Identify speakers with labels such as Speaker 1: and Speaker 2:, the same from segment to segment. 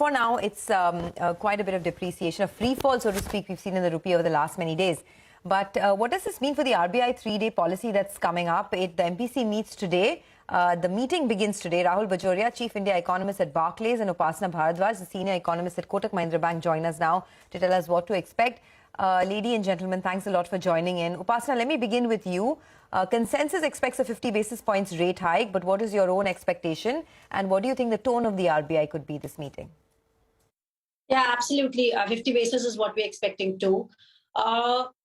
Speaker 1: For now, it's quite a bit of depreciation, a free fall, so to speak, we've seen in the rupee over the last many days. But what does this mean for the RBI three-day policy that's coming up? The MPC meets today. The meeting begins today. Rahul Bajoria, Chief India Economist at Barclays, and Upasna Bhardwaj, the Senior Economist at Kotak Mahindra Bank, join us now to tell us what to expect. Lady and gentlemen, thanks a lot for joining in. Upasna, let me begin with you. Consensus expects a 50 basis points rate hike, but what is your own expectation? And what do you think the tone of the RBI could be this meeting?
Speaker 2: Yeah, absolutely. 50 basis is what we're expecting too.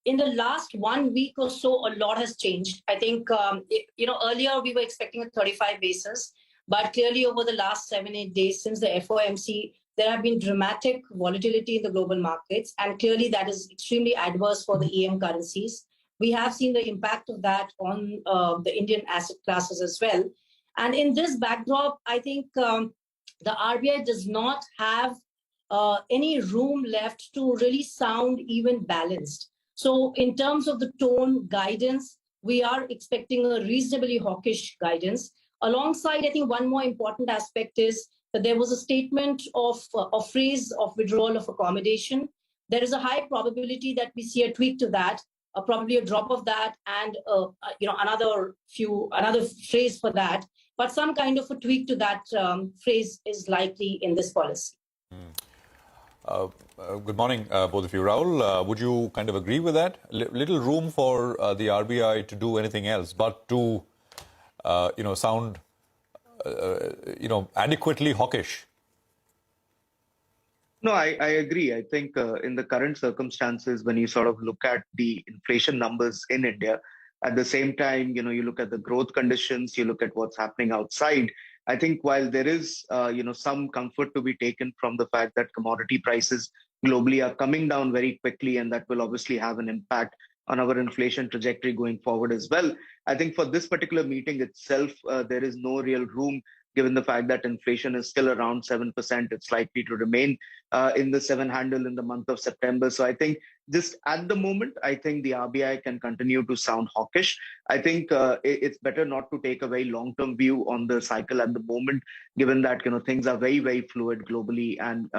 Speaker 2: In the last 1 week or so, a lot has changed. I think, earlier we were expecting a 35 basis, but clearly over the last 7-8 days since the FOMC, there have been dramatic volatility in the global markets, and clearly that is extremely adverse for the EM currencies. We have seen the impact of that on the Indian asset classes as well. And in this backdrop, I think the RBI does not have any room left to really sound even balanced. So in terms of the tone guidance, we are expecting a reasonably hawkish guidance. Alongside, I think one more important aspect is that there was a statement of a phrase of withdrawal of accommodation. There is a high probability that we see a tweak to that, probably a drop of that, and another phrase for that. But some kind of a tweak to that phrase is likely in this policy.
Speaker 3: Good morning, both of you. Rahul, would you kind of agree with that? Little room for the RBI to do anything else but to, sound, adequately hawkish?
Speaker 4: No, I agree. I think in the current circumstances, when you sort of look at the inflation numbers in India, at the same time, you look at the growth conditions, you look at what's happening outside. I think while there is, some comfort to be taken from the fact that commodity prices globally are coming down very quickly, and that will obviously have an impact on our inflation trajectory going forward as well. I think for this particular meeting itself, there is no real room, given the fact that inflation is still around 7%. It's likely to remain in the 7 handle in the month of September. So I think just at the moment, I think the RBI can continue to sound hawkish. I think it's better not to take a very long-term view on the cycle at the moment, given that things are very, very fluid globally, and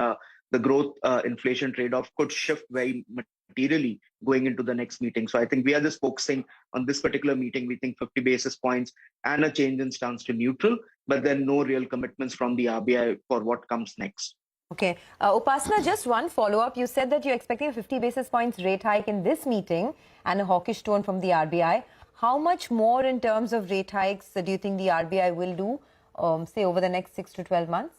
Speaker 4: the growth inflation trade-off could shift very materially going into the next meeting. So I think we are just focusing on this particular meeting. We think 50 basis points and a change in stance to neutral, but then no real commitments from the RBI for what comes next.
Speaker 1: Okay. Upasna, just one follow-up. You said that you're expecting a 50 basis points rate hike in this meeting and a hawkish tone from the RBI. How much more in terms of rate hikes do you think the RBI will do, say, over the next 6 to 12 months?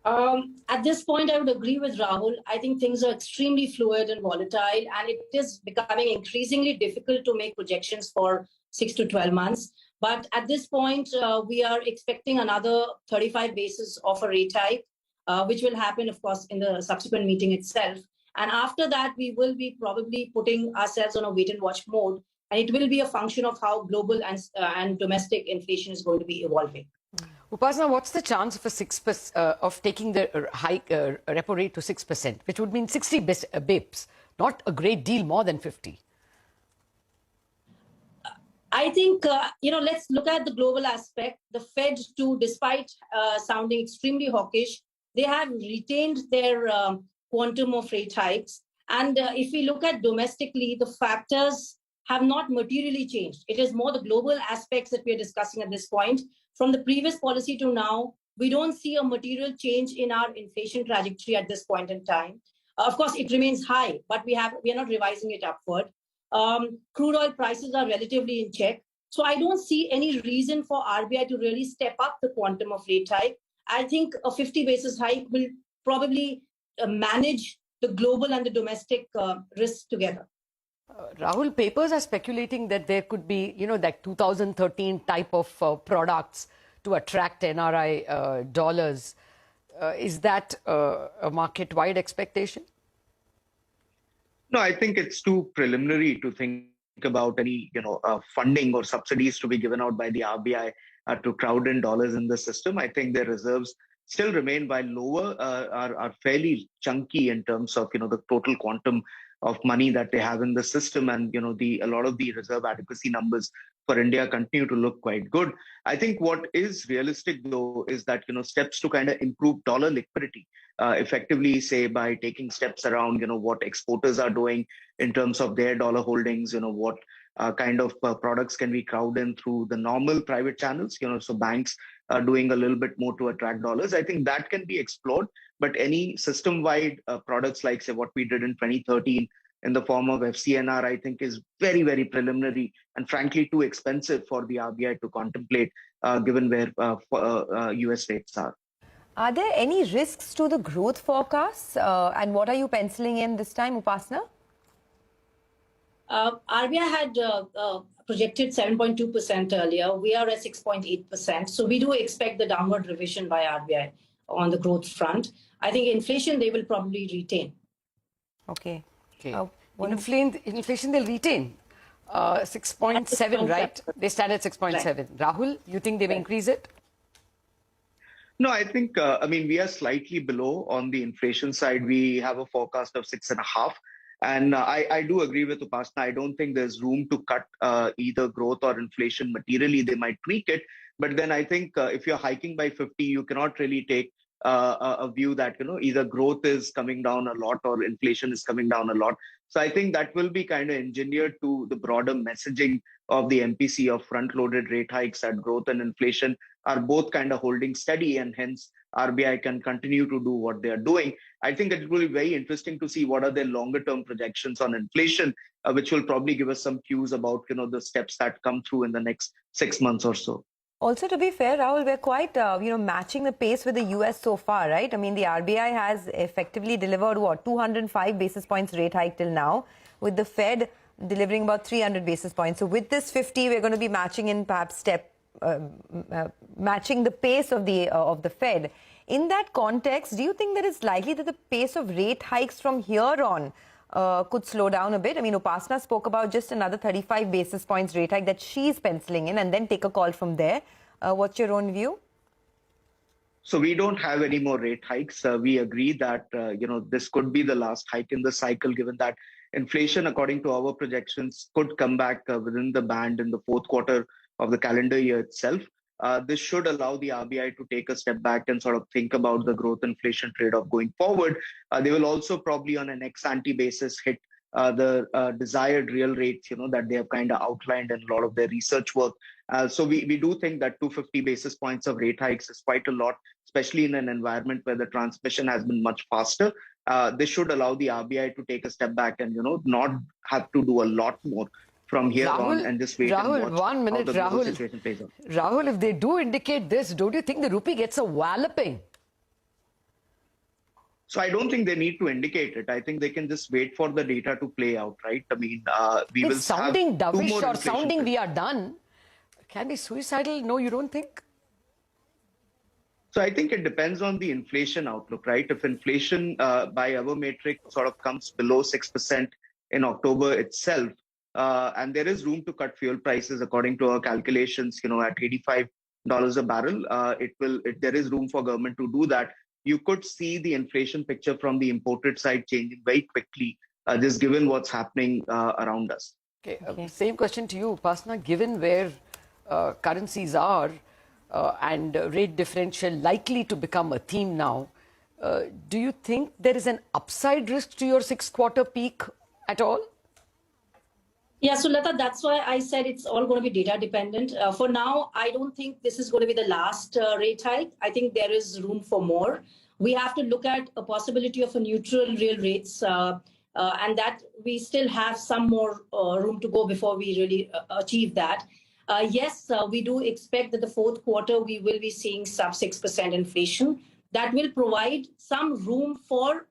Speaker 2: At this point, I would agree with Rahul. I think things are extremely fluid and volatile, and it is becoming increasingly difficult to make projections for 6 to 12 months. But at this point, we are expecting another 35 basis of a rate hike, which will happen, of course, in the subsequent meeting itself. And after that, we will be probably putting ourselves on a wait-and-watch mode, and it will be a function of how global and domestic inflation is going to be evolving.
Speaker 5: Upasna, what's the chance of a 6% of taking the hike repo rate to 6%, which would mean 60 bips, not a great deal more than 50?
Speaker 2: I think, let's look at the global aspect. The Fed, too, despite sounding extremely hawkish, they have retained their quantum of rate hikes. And if we look at domestically, the factors have not materially changed. It is more the global aspects that we are discussing at this point. From the previous policy to now, we don't see a material change in our inflation trajectory at this point in time. Of course, it remains high, but we are not revising it upward. Crude oil prices are relatively in check. So I don't see any reason for RBI to really step up the quantum of rate hike. I think a 50 basis hike will probably manage the global and the domestic risks together.
Speaker 5: Rahul, papers are speculating that there could be, that 2013 type of products to attract NRI dollars. Is that a market-wide expectation?
Speaker 4: No, I think it's too preliminary to think about any, funding or subsidies to be given out by the RBI to crowd in dollars in the system. I think their reserves still remain, while lower, are fairly chunky in terms of, the total quantum of money that they have in the system, and a lot of the reserve adequacy numbers for India continue to look quite good. I think what is realistic though is that steps to kind of improve dollar liquidity, effectively say by taking steps around what exporters are doing in terms of their dollar holdings, what kind of products can we crowd in through the normal private channels, so banks are doing a little bit more to attract dollars. I think that can be explored, but any system-wide products like, say, what we did in 2013 in the form of FCNR, I think is very, very preliminary and frankly too expensive for the RBI to contemplate, given where U.S. rates are.
Speaker 1: Are there any risks to the growth forecasts? And what are you penciling in this time, Upasna?
Speaker 2: RBI had projected 7.2% earlier. We are at 6.8%. So we do expect the downward revision by RBI on the growth front. I think inflation they will probably retain.
Speaker 1: Okay.
Speaker 5: Inflation they'll retain 6.7, right? They stand at 6.7. Right. Rahul, you think they will increase it?
Speaker 4: No, I think, we are slightly below on the inflation side. We have a forecast of 6.5. And I do agree with Upasna. I don't think there's room to cut either growth or inflation materially. They might tweak it. But then I think if you're hiking by 50, you cannot really take a view that, either growth is coming down a lot or inflation is coming down a lot. So I think that will be kind of engineered to the broader messaging of the MPC of front-loaded rate hikes, that growth and inflation are both kind of holding steady, and hence RBI can continue to do what they are doing. I think it will be very interesting to see what are their longer-term projections on inflation, which will probably give us some cues about, the steps that come through in the next 6 months or so.
Speaker 1: Also, to be fair, Rahul, we're quite, matching the pace with the US so far, right? I mean, the RBI has effectively delivered, 205 basis points rate hike till now, with the Fed delivering about 300 basis points. So with this 50, we're going to be matching in perhaps matching the pace of the Fed. In that context, do you think that it's likely that the pace of rate hikes from here on could slow down a bit? I mean, Upasna spoke about just another 35 basis points rate hike that she's penciling in and then take a call from there. What's your own view?
Speaker 4: So we don't have any more rate hikes. We agree that, this could be the last hike in the cycle, given that inflation, according to our projections, could come back within the band in the fourth quarter of the calendar year itself. This should allow the RBI to take a step back and sort of think about the growth inflation trade-off going forward. They will also probably on an ex-ante basis hit the desired real rates, that they have kind of outlined in a lot of their research work. So we do think that 250 basis points of rate hikes is quite a lot, especially in an environment where the transmission has been much faster. This should allow the RBI to take a step back and, not have to do a lot more from here on and just wait and watch
Speaker 5: 1 minute,
Speaker 4: how the situation plays out.
Speaker 5: Rahul, if they do indicate this, don't you think the rupee gets a walloping?
Speaker 4: So I don't think they need to indicate it. I think they can just wait for the data to play out, right? I mean, we will
Speaker 5: sounding
Speaker 4: have
Speaker 5: dovish or sounding we are done can be suicidal. No, you don't think?
Speaker 4: So I think it depends on the inflation outlook, right? If inflation by our matrix sort of comes below 6% in October itself, and there is room to cut fuel prices according to our calculations, at $85 a barrel, there is room for government to do that. You could see the inflation picture from the imported side changing very quickly, just given what's happening around us.
Speaker 5: Okay. Same question to you, Upasna. Given where currencies are and rate differential likely to become a theme now, do you think there is an upside risk to your 6-quarter peak at all?
Speaker 2: Yeah, so Lata, that's why I said it's all going to be data dependent. For now, I don't think this is going to be the last rate hike. I think there is room for more. We have to look at a possibility of a neutral real rates, and that we still have some more room to go before we really achieve that. Yes, we do expect that the fourth quarter we will be seeing sub 6% inflation. That will provide some room for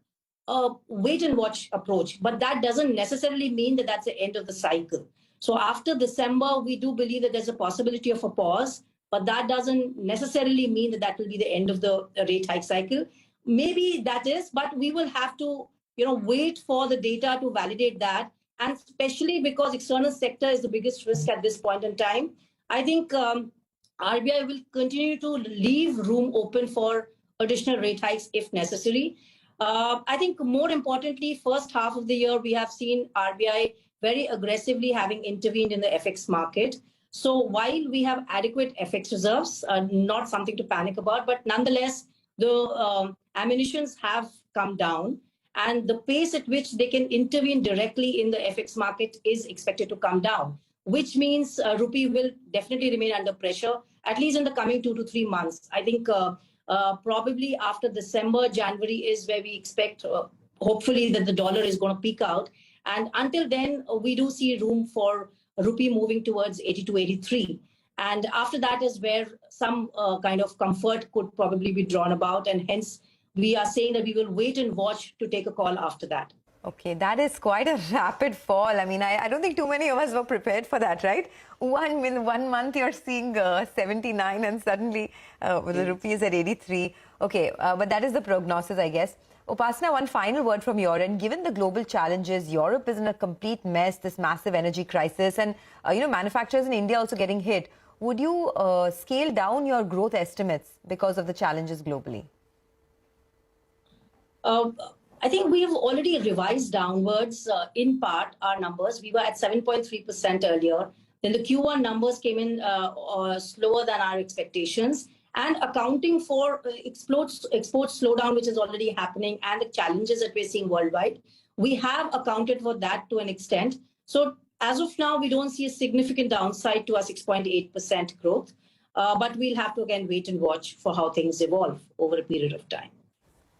Speaker 2: a wait and watch approach, but that doesn't necessarily mean that that's the end of the cycle. So after December, we do believe that there's a possibility of a pause, but that doesn't necessarily mean that that will be the end of the rate hike cycle. Maybe that is, but we will have to, wait for the data to validate that. And especially because external sector is the biggest risk at this point in time, I think RBI will continue to leave room open for additional rate hikes if necessary. I think more importantly, first half of the year, we have seen RBI very aggressively having intervened in the FX market. So while we have adequate FX reserves, not something to panic about, but nonetheless, the ammunitions have come down, and the pace at which they can intervene directly in the FX market is expected to come down, which means rupee will definitely remain under pressure, at least in the coming 2 to 3 months. I think probably after December, January is where we expect, hopefully, that the dollar is going to peak out. And until then, we do see room for rupee moving towards 80 to 83. And after that is where some kind of comfort could probably be drawn about. And hence, we are saying that we will wait and watch to take a call after that.
Speaker 1: Okay, that is quite a rapid fall. I mean, I don't think too many of us were prepared for that, right? In 1 month, you're seeing 79 and suddenly the rupee is at 83. Okay, but that is the prognosis, I guess. Upasna, one final word from your end. Given the global challenges, Europe is in a complete mess, this massive energy crisis, and manufacturers in India also getting hit. Would you scale down your growth estimates because of the challenges globally?
Speaker 2: I think we have already revised downwards in part our numbers. We were at 7.3% earlier. Then the Q1 numbers came in slower than our expectations. And accounting for export slowdown, which is already happening, and the challenges that we're seeing worldwide, we have accounted for that to an extent. So as of now, we don't see a significant downside to our 6.8% growth. But we'll have to, again, wait and watch for how things evolve over a period of time.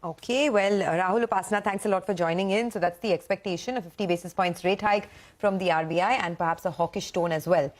Speaker 1: Okay, well, Rahul, Upasna, thanks a lot for joining in. So that's the expectation, a 50 basis points rate hike from the RBI and perhaps a hawkish tone as well.